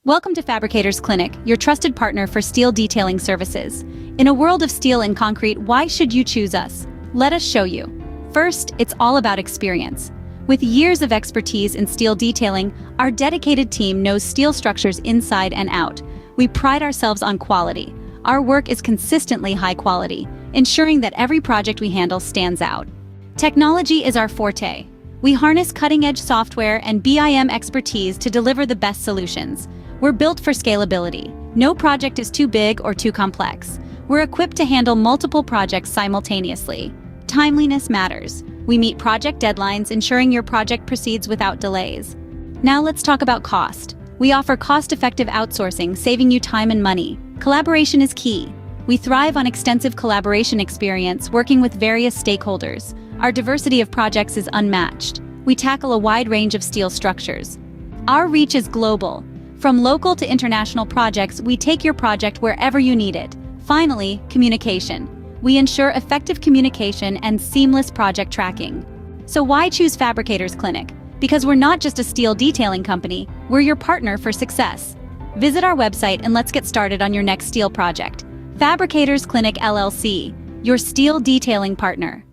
Welcome to Fabricators Clinic, your trusted partner for steel detailing services. In a world of steel and concrete, why should you choose us? Let us show you. First, it's all about experience. With years of expertise in steel detailing, our dedicated team knows steel structures inside and out. We pride ourselves on quality. Our work is consistently high quality, ensuring that every project we handle stands out. Technology is our forte. We harness cutting-edge software and BIM expertise to deliver the best solutions. We're built for scalability. No project is too big or too complex. We're equipped to handle multiple projects simultaneously. Timeliness matters. We meet project deadlines, ensuring your project proceeds without delays. Now let's talk about cost. We offer cost-effective outsourcing, saving you time and money. Collaboration is key. We thrive on extensive collaboration experience, working with various stakeholders. Our diversity of projects is unmatched. We tackle a wide range of steel structures. Our reach is global. From local to international projects, we take your project wherever you need it. Finally, communication. We ensure effective communication and seamless project tracking. So why choose Fabricators Clinic? Because we're not just a steel detailing company, we're your partner for success. Visit our website and let's get started on your next steel project. Fabricators Clinic LLC, your steel detailing partner.